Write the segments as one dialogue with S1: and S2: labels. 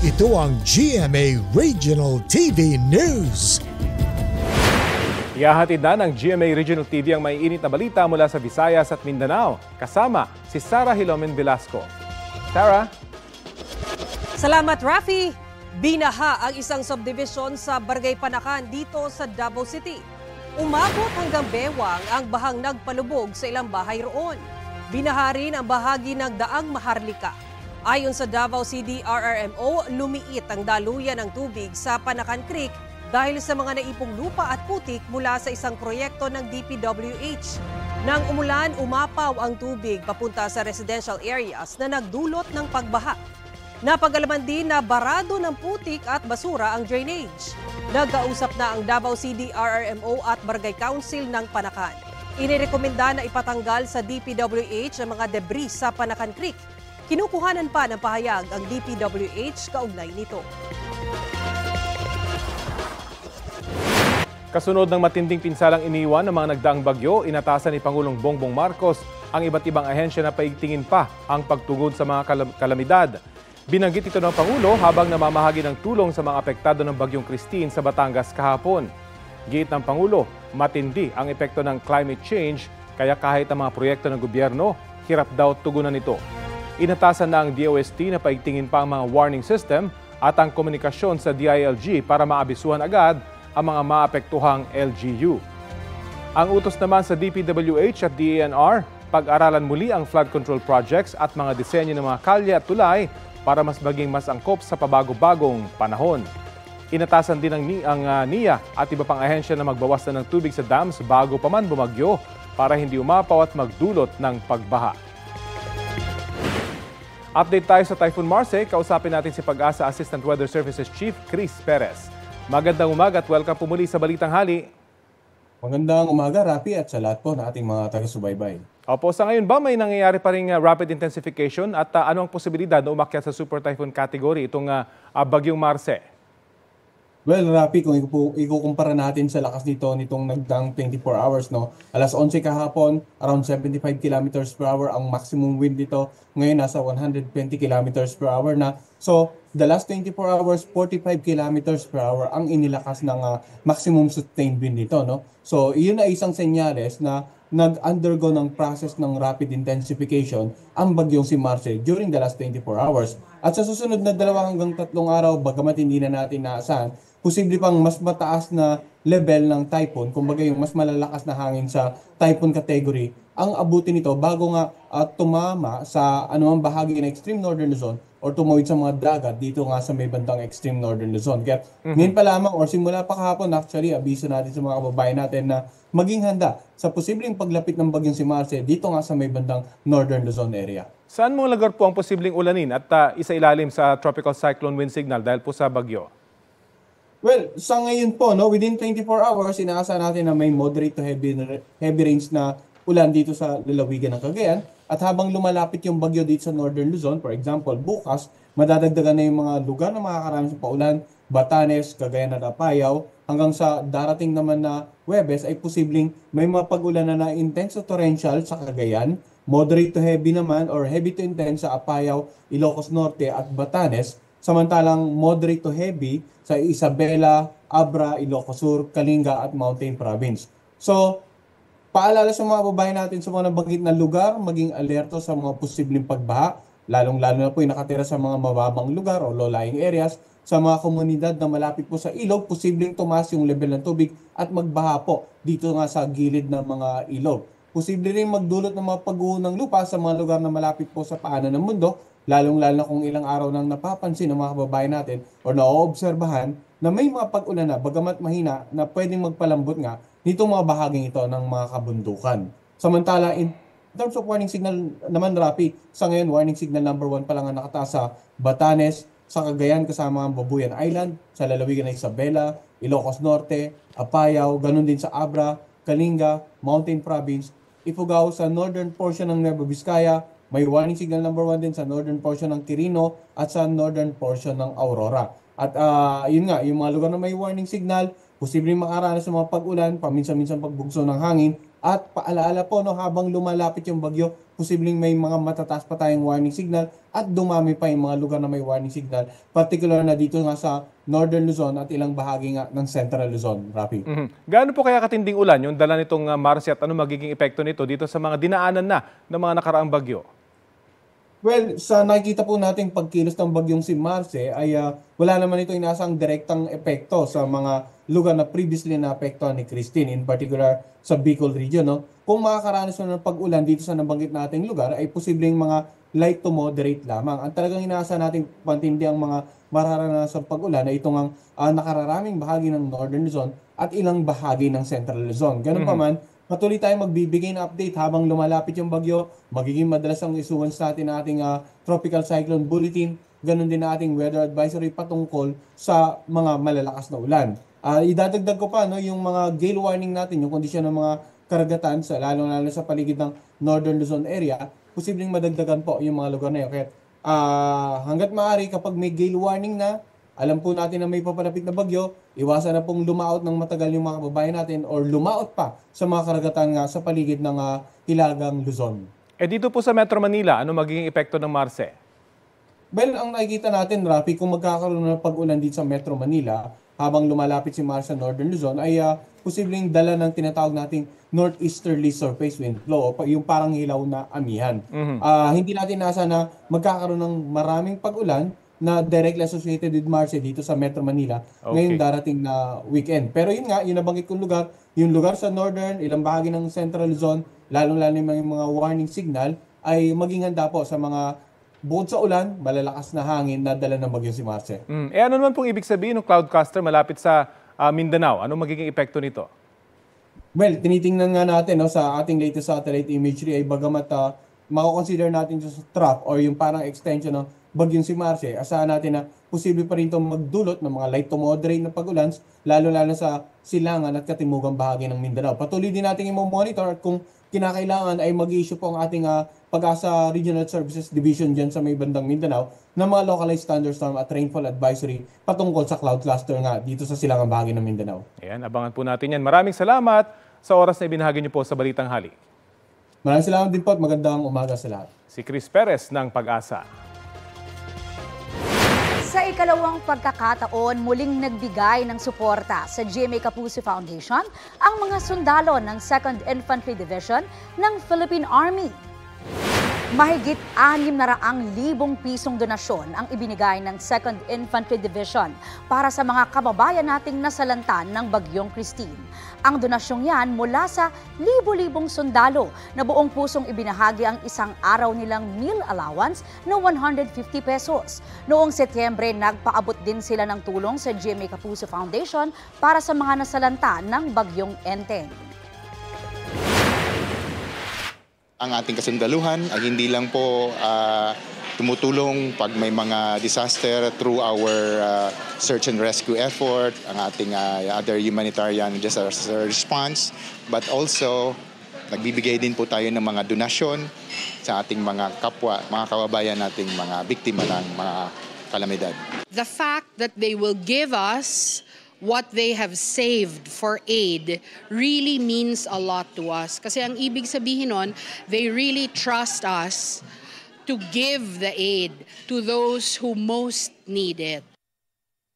S1: Ito ang GMA Regional TV News.
S2: Ihahatid na ng GMA Regional TV ang maiinit na balita mula sa Visayas at Mindanao. Kasama si Sarah Hilomen Velasco. Sarah?
S3: Salamat, Rafi. Binaha ang isang subdivision sa Barangay Panakan dito sa Davao City. Umabot hanggang bewang ang bahang nagpalubog sa ilang bahay roon. Binaha rin ang bahagi ng Daang Maharlika. Ayon sa Davao CDRRMO, lumiit ang daluyan ng tubig sa Panakan Creek dahil sa mga naipong lupa at putik mula sa isang proyekto ng DPWH. Nang umulan, umapaw ang tubig papunta sa residential areas na nagdulot ng pagbaha. Napag-alaman din na barado ng putik at basura ang drainage. Nagkausap na ang Davao CDRRMO at Barangay Council ng Panakan. Inirekomenda na ipatanggal sa DPWH ang mga debris sa Panakan Creek. Kinukuhanan pa ng pahayag ang DPWH kaugnay nito.
S2: Kasunod ng matinding pinsalang iniwan ng mga nagdaang bagyo, inatasan ni Pangulong Bongbong Marcos ang iba't ibang ahensya na paigtingin pa ang pagtugod sa mga kalamidad. Binanggit ito ng Pangulo habang namamahagi ng tulong sa mga apektado ng bagyong Christine sa Batangas kahapon. Giit ng Pangulo, matindi ang epekto ng climate change kaya kahit ang mga proyekto ng gobyerno, hirap daw tugunan ito. Inatasan na ang DOST na paigtingin pa ang mga warning system at ang komunikasyon sa DILG para maabisuhan agad ang mga maapektuhang LGU. Ang utos naman sa DPWH at DENR, pag-aralan muli ang flood control projects at mga disenyo ng mga kalye at tulay para mas maging mas angkop sa pabago-bagong panahon. Inatasan din ang NIA at iba pang ahensya na magbawas na ng tubig sa dams bago pa man bumagyo para hindi umapaw at magdulot ng pagbaha. Update tayo sa Typhoon Marce. Kausapin natin si Pag-asa Assistant Weather Services Chief Chris Perez. Magandang umaga at welcome po muli sa Balitang Hali.
S4: Magandang umaga, Rafi, at sa lahat po na ating mga taga-subaybay.
S2: Opo, sa ngayon ba may nangyayari pa ring rapid intensification at ano ang posibilidad na umakyat sa Super Typhoon category itong bagyong Marce?
S4: Well, Rafi, kung ikukumpara natin sa lakas nitong nagdaang 24 hours, no? Alas 11 kahapon, around 75 kilometers per hour ang maximum wind nito. Ngayon, nasa 120 kilometers per hour na. So, the last 24 hours, 45 kilometers per hour ang inilakas ng maximum sustained wind nito, no? So, iyon ay isang senyales na nag-undergo ng process ng rapid intensification ang bagyong si Marce during the last 24 hours. At sa susunod na 2 hanggang 3 araw, bagamat hindi na natin naasahan, posible pang mas mataas na level ng typhoon, kumbaga yung mas malalakas na hangin sa typhoon category, ang abutin nito bago nga tumama sa anumang bahagi ng extreme northern Luzon or tumawid sa mga dagat dito nga sa may bandang extreme northern Luzon. Kaya ngayon pa lamang or simula pa kahapon, actually, abiso natin sa mga kababayan natin na maging handa sa posibleng paglapit ng bagyong si Marce dito nga sa may bandang northern Luzon area.
S2: Saan mga lugar po ang posibleng ulanin at isa-ilalim sa tropical cyclone wind signal dahil po sa bagyo?
S4: Well, sa ngayon po, no, within 24 hours, inaasahan natin na may moderate to heavy rains na ulan dito sa lalawigan ng Cagayan. At habang lumalapit yung bagyo dito sa northern Luzon, for example, bukas, madadagdagan na yung mga lugar na makakaranas sa paulan, Batanes, Cagayan at Apayao. Hanggang sa darating naman na Huwebes ay posibleng may mga pag-ulan na intense to torrential sa Cagayan, moderate to heavy naman or heavy to intense sa Apayao, Ilocos Norte at Batanes. Samantalang moderate to heavy sa Isabela, Abra, Ilocos Sur, Kalinga at Mountain Province. So, paalala sa mga babae natin sa mga nabanggit na lugar, maging alerto sa mga posibleng pagbaha, lalong-lalo na po yung nakatira sa mga mababang lugar o low-lying areas. Sa mga komunidad na malapit po sa ilog, posibleng tumaas yung level ng tubig at magbaha po dito nga sa gilid ng mga ilog. Posible rin magdulot ng mga pagguho ng lupa sa mga lugar na malapit po sa paanan ng mundo, lalong-lalo na kung ilang araw nang napapansin ng mga kababayan natin o naoobserbahan na may mga pag-ulan na bagamat mahina na pwedeng magpalambot nga nitong mga bahaging ito ng mga kabundukan. Samantala, in terms of warning signal naman, Rapi, sa ngayon warning signal number 1 pa lang ang nakataas sa Batanes, sa Cagayan kasama ang Babuyan Island, sa lalawigan ng Isabela, Ilocos Norte, Apayao, ganun din sa Abra, Kalinga, Mountain Province, Ifugao sa northern portion ng Nueva Vizcaya, may warning signal number 1 din sa northern portion ng Quirino at sa northern portion ng Aurora. At yun nga, yung mga lugar na may warning signal, posibleng makaranas ng mga pag-ulan, paminsan-minsan pagbugso ng hangin At paalaala po, no, habang lumalapit yung bagyo, posibleng may mga matataas pa tayong warning signal at dumami pa yung mga lugar na may warning signal. Particular na dito nga sa Northern Luzon at ilang bahagi nga ng Central Luzon, Rafi.
S2: Gaano po kaya katinding ulan yung dala nitong Marcy at ano magiging epekto nito dito sa mga dinaanan na ng mga nakaraang bagyo?
S4: Well, sa nakikita po nating pagkilos ng bagyong si Marce ay wala naman ito inaasang direktang epekto sa mga lugar na previously naapektuhan ni Christine, in particular sa Bicol region. No? Kung makakaranas na ng pag-ulan dito sa nabanggit nating lugar ay posibleng mga light to moderate lamang. Ang talagang inaasahan nating pantindi ang mga mararanasan pag-ulan ay itong nakararaming bahagi ng Northern Luzon at ilang bahagi ng Central Luzon. Ganun pa man, patuloy tayong magbibigay ng update habang lumalapit yung bagyo. Magiging madalas ang isuwans natin na ating Tropical Cyclone Bulletin. Ganon din na ating weather advisory patungkol sa mga malalakas na ulan. Idadagdag ko pa yung mga gale warning natin, yung kondisyon ng mga karagatan, lalo sa paligid ng Northern Luzon area, posibleng madagdagan po yung mga lugar na yun. Kaya hanggat maaari kapag may gale warning na, alam po natin na may papalapit na bagyo, iwasan na pong lumaot ng matagal yung mga kababayan natin or lumaot pa sa mga karagatan nga sa paligid ng Hilagang Luzon.
S2: Dito po sa Metro Manila, ano magiging epekto ng Marce?
S4: Well, ang nakikita natin, Rafi, kung magkakaroon ng pag-ulan dito sa Metro Manila, habang lumalapit si Marce sa Northern Luzon, ay posibleng dala ng tinatawag nating northeasterly surface wind flow, yung parang hilaw na amihan. Hindi natin nasa na magkakaroon ng maraming pag-ulan na directly associated with Marce dito sa Metro Manila ngayong darating na weekend. Pero yun nga, yung nabanggit kong lugar, yung lugar sa Northern, ilang bahagi ng Central Luzon, lalong-lalo yung mga warning signal, ay maging handa po sa mga bukod sa ulan, malalakas na hangin na dala ng bagyo si Marce.
S2: Ano naman pong ibig sabihin ng cloudcaster malapit sa Mindanao? Ano magiging epekto nito?
S4: Well, tinitingnan nga natin sa ating latest satellite imagery ay bagamat mako-consider natin sa trough or yung parang extension ng bagyong si Marce, asahan natin na posible pa rin itong magdulot ng mga light to moderate na pag-ulan, lalo-lalo sa silangan at katimugang bahagi ng Mindanao. Patuloy din natin i-monitor at kung kinakailangan ay mag-issue po ang ating Pag-asa Regional Services Division dyan sa may bandang Mindanao ng mga localized thunderstorm at rainfall advisory patungkol sa cloud cluster nga dito sa silangang bahagi ng Mindanao.
S2: Ayan, abangan po natin yan. Maraming salamat sa oras na ibinahagi niyo po sa Balitang Hali.
S4: Maraming salamat din po at magandang umaga sa lahat.
S2: Si Chris Perez ng Pag-asa.
S5: Sa ikalawang pagkakataon, muling nagbigay ng suporta sa GMA Kapuso Foundation ang mga sundalo ng 2nd Infantry Division ng Philippine Army. Mahigit 600,000 pisong donasyon ang ibinigay ng 2nd Infantry Division para sa mga kababayan nating nasalanta ng Bagyong Christine. Ang donasyong yan mula sa libo-libong sundalo na buong pusong ibinahagi ang isang araw nilang meal allowance na 150 pesos. Noong Setyembre, nagpaabot din sila ng tulong sa GMA Kapuso Foundation para sa mga nasalanta ng Bagyong Enteng.
S6: Ang ating kasundaluhan ay hindi lang po tumutulong pag may mga disaster through our search and rescue effort, ang ating other humanitarian disaster response, but also nagbibigay din po tayo ng mga donasyon sa ating mga kapwa, mga kababayan nating mga biktima ng mga kalamidad.
S7: The fact that they will give us what they have saved for aid really means a lot to us. Kasi ang ibig sabihin nun, they really trust us to give the aid to those who most need it.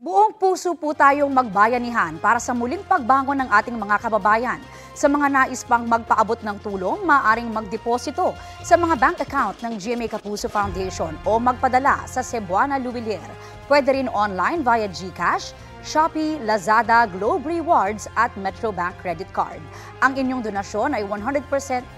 S5: Buong puso po tayong magbayanihan para sa muling pagbangon ng ating mga kababayan. Sa mga nais pang magpaabot ng tulong, maaaring magdeposito sa mga bank account ng GMA Kapuso Foundation o magpadala sa Cebuana Luwilier. Pwede rin online via GCash, Shopee, Lazada, Globe Rewards at Metrobank Credit Card. Ang inyong donasyon ay 100%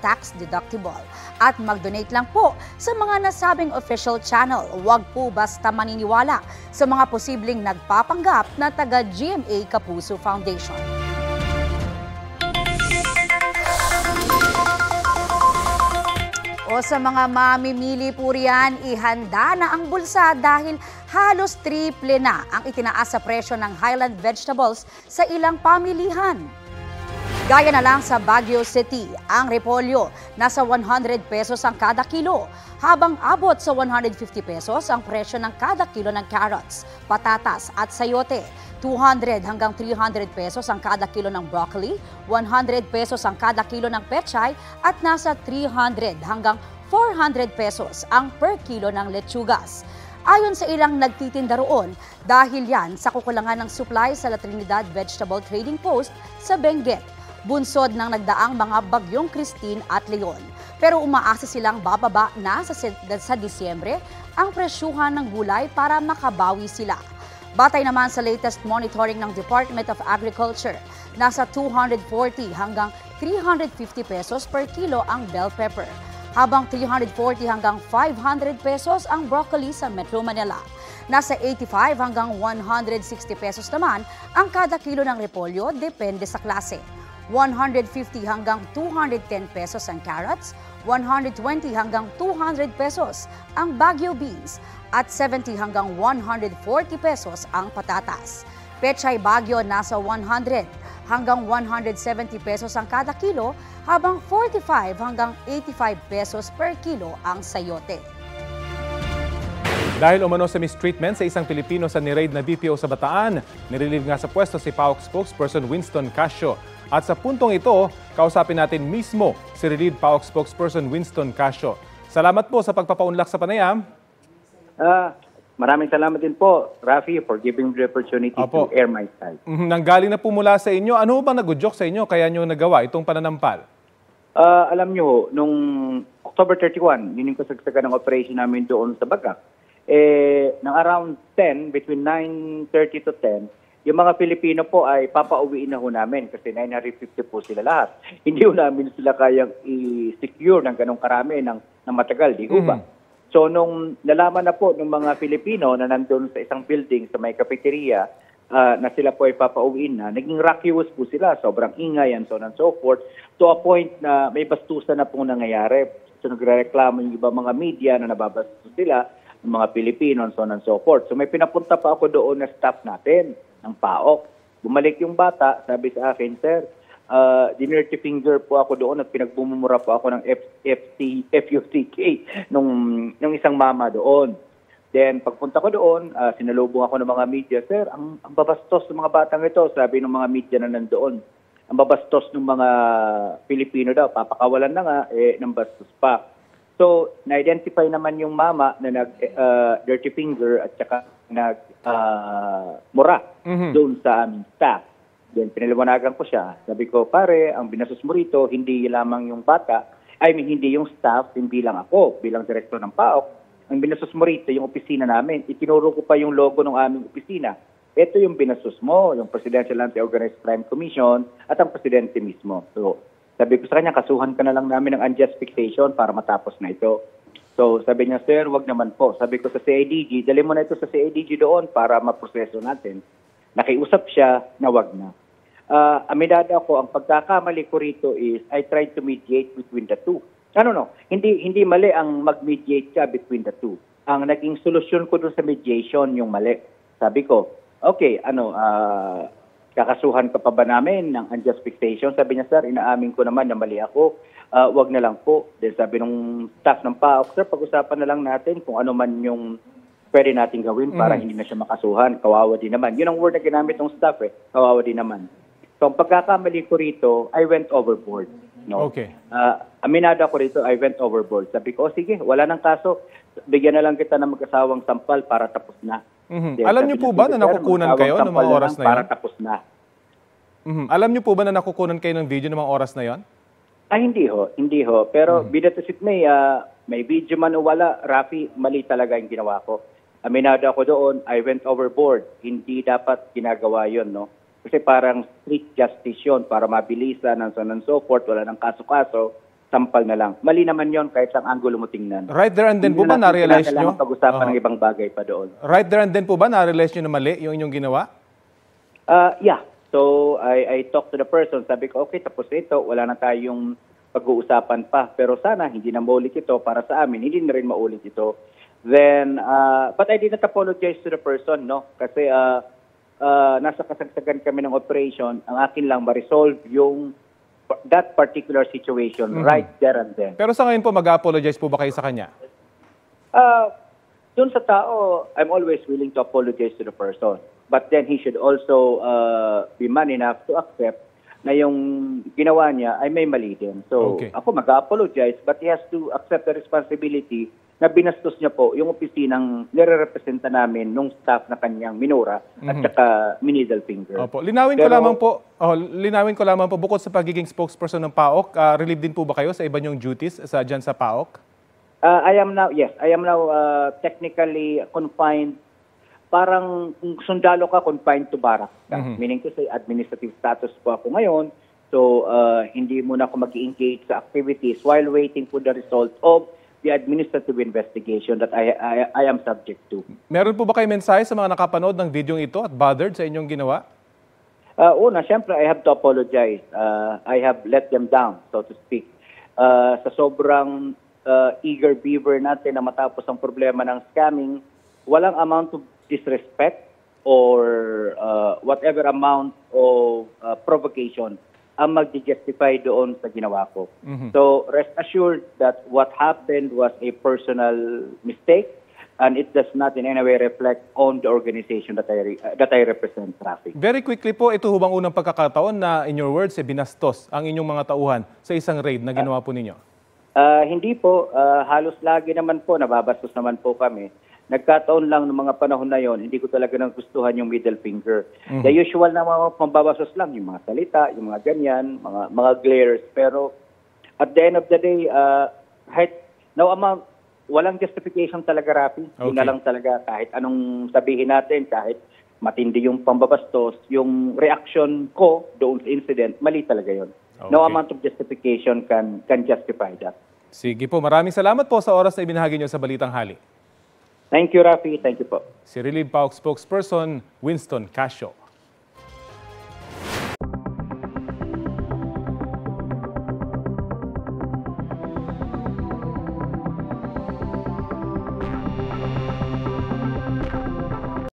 S5: tax deductible. At mag-donate lang po sa mga nasabing official channel. Huwag po basta maniniwala sa mga posibleng nagpapanggap na taga-GMA Kapuso Foundation. O sa mga mamimili po riyan, ihanda na ang bulsa dahil halos triple na ang itinaas sa presyo ng Highland vegetables sa ilang pamilihan. Gaya na lang sa Baguio City, ang repolyo nasa 100 pesos ang kada kilo, habang abot sa 150 pesos ang presyo ng kada kilo ng carrots, patatas at sayote. 200 hanggang 300 pesos ang kada kilo ng broccoli, 100 pesos ang kada kilo ng pechay at nasa 300 hanggang 400 pesos ang per kilo ng lechugas. Ayon sa ilang nagtitinda roon, dahil yan sa kukulangan ng supply sa La Trinidad Vegetable Trading Post sa Benguet, bunsod ng nagdaang mga bagyong Christine at Leon. Pero umaasa silang bababa na sa Disyembre ang presyuhan ng gulay para makabawi sila. Batay naman sa latest monitoring ng Department of Agriculture, nasa 240 hanggang 350 pesos per kilo ang bell pepper, habang 340 hanggang 500 pesos ang broccoli sa Metro Manila. Nasa 85 hanggang 160 pesos naman ang kada kilo ng repolyo, depende sa klase. 150 hanggang 210 pesos ang carrots, 120 hanggang 200 pesos ang Baguio beans, at 70 hanggang 140 pesos ang patatas. Pechay Baguio nasa 100 hanggang 170 pesos ang kada kilo, habang 45 hanggang 85 pesos per kilo ang sayote.
S2: Dahil umano sa mistreatment sa isang Pilipino sa niraid na BPO sa Bataan, nirelieve nga sa pwesto si PAOK spokesperson Winston Casio. At sa puntong ito, kausapin natin mismo si relieved PAOK spokesperson Winston Casio. Salamat po sa pagpapaunlak sa panayam.
S8: Maraming salamat din po, Rafi, for giving me the opportunity to air my side.
S2: Nanggaling na po mula sa inyo. Ano bang nag-joke sa inyo kaya nyo nagawa itong pananampal?
S8: Alam nyo, nung October 31, yun yung kasagsagan ng operation namin doon sa Bagak. Nang around 10, between 9:30 to 10, yung mga Pilipino po ay papauwiin na ho namin kasi 950 po sila lahat. Hindi ho namin sila kayang i-secure ng ganong karami ng matagal, di ho ba? So nung nalaman na po ng mga Pilipino na nandun sa isang building sa may cafeteria na sila po ay papauwiin na, naging raucous po sila, sobrang ingay and so on and so forth, to a point na may bastusan na pong nangyayari. So nagrereklamo yung iba mga media na nababastos sila, ng mga Pilipino and so on and so forth. So may pinapunta pa ako doon na staff natin ng PAOK. Bumalik yung bata, sabi sa akin, sir, dinirty finger po ako doon at pinagbumumura po ako ng FUTK nung isang mama doon. Then pagpunta ko doon, sinalubong ako ng mga media, sir, ang babastos ng mga batang ito, sabi ng mga media na nandoon. Ang babastos ng mga Pilipino daw, papakawalan na nga, ng bastos pa. So, na-identify naman yung mama na nag-dirty finger at saka nag-mura doon sa aming staff. Then, pinaliwanagan ko siya. Sabi ko, pare, ang binasos mo rito, hindi lamang yung bata, hindi yung staff, hindi lang ako, bilang direktor ng PAOK. Ang binasos mo rito, yung opisina namin. Itinuro ko pa yung logo ng aming opisina. Ito yung binasos mo, yung Presidential Anti-Organized Crime Commission at ang presidente mismo. So, sabi ko sa kanya, kasuhan ka na lang namin ng unjust fixation para matapos na ito. So sabi niya, sir, wag naman po. Sabi ko sa CIDG, dali mo na ito sa CIDG doon para maproseso natin. Nakiusap siya na wag na. Aminado ako, ang pagkakamali ko rito is I tried to mediate between the two. Hindi mali ang mag-mediate ka between the two. Ang naging solusyon ko doon sa mediation yung mali. Sabi ko, okay, kakasuhan ka pa ba namin ng unjust fixation? Sabi niya, sir, inaamin ko naman na mali ako. Wag na lang po. Then sabi nung staff ng PAOK, sir, pag-usapan na lang natin kung ano man yung pwede natin gawin para hindi na siya makasuhan. Kawawa din naman. Yun ang word na ginamit ng staff Kawawa din naman. So, ang pagkakamali ko rito, I went overboard. No?
S2: Okay.
S8: Aminado ako rito, I went overboard. Sabi ko, sige, wala nang kaso. Bigyan na lang kita ng mag-asawang sampal para tapos na.
S2: Alam niyo po ba na nakukunan kayo ng mga oras na yun?
S8: Para tapos na.
S2: Alam niyo po ba na nakukunan kayo ng video ng mga oras na yon?
S8: Hindi ho. Pero bidatasip may video man o wala, Rafi, mali talaga yung ginawa ko. Aminado ako doon, I went overboard. Hindi dapat ginagawa yon, no? Kasi parang street justice yun, para mabilisan and so on and so forth, wala ng kaso-kaso, sampal na lang. Mali naman yon kahit sa angulo mo tingnan.
S2: Right there and then po ba na-realize nyo?
S8: Pag-usapan ng ibang bagay pa doon.
S2: Right there and then po ba na-realize nyo na mali yung inyong ginawa?
S8: Yeah. So, I talked to the person. Sabi ko, okay, tapos ito, wala na tayong pag-uusapan pa. Pero sana, hindi na maulit ito para sa amin. Hindi na rin maulit ito. Then, but I did not apologize to the person, no? Kasi nasa kasagsagan kami ng operation. Ang akin lang, ma-resolve yung that particular situation right there and then.
S2: Pero sa ngayon po, mag-apologize po ba kayo sa kanya?
S8: Doon sa tao, I'm always willing to apologize to the person. But then he should also be man enough to accept na yung ginawa niya ay may mali din. So
S2: Okay.
S8: ako mag-apologize, but he has to accept the responsibility na binastos niya po yung opisinang nire-representa namin nung staff na kanyang minura at saka minidal finger.
S2: Opo. Linawin ko lamang po, bukod sa pagiging spokesperson ng PAOK, relieved din po ba kayo sa iba niyong duties dyan sa PAOK?
S8: I am now technically confined. Parang kung sundalo ka, confined to barrack ka. Meaning to say, administrative status po ako ngayon. So, hindi muna ako mag-engage sa activities while waiting for the result of the administrative investigation that I am subject to.
S2: Meron po ba kayo mensahe sa mga nakapanood ng video ito at bothered sa inyong ginawa?
S8: Una, syempre, I have to apologize. I have let them down, so to speak. Sa sobrang eager beaver natin na matapos ang problema ng scamming, walang amount of disrespect or whatever amount of provocation ang mag-justify doon sa ginawa ko. So rest assured that what happened was a personal mistake and it does not in any way reflect on the organization that I represent, Rafi.
S2: Very quickly po, ito hubang unang pagkakataon na in your words, binastos ang inyong mga tauhan sa isang raid na ginawa po ninyo?
S8: Hindi po. Halos lagi naman po, nababastos naman po kami. Nagkataon lang ng mga panahon na yon, hindi ko talaga nagustuhan yung middle finger. The usual na mga pambabasos lang, yung mga salita, yung mga ganyan, mga glares. Pero at the end of the day, walang justification talaga, Rafi. Yun na lang talaga, kahit anong sabihin natin, kahit matindi yung pambabastos, yung reaction ko doon sa incident, mali talaga yon. No amount of justification can justify that.
S2: Sige po, maraming salamat po sa oras na ibinahagi niyo sa Balitang Hali.
S8: Thank you, Rafi. Thank you po.
S2: Si Relieved PAOK spokesperson, Winston Casio.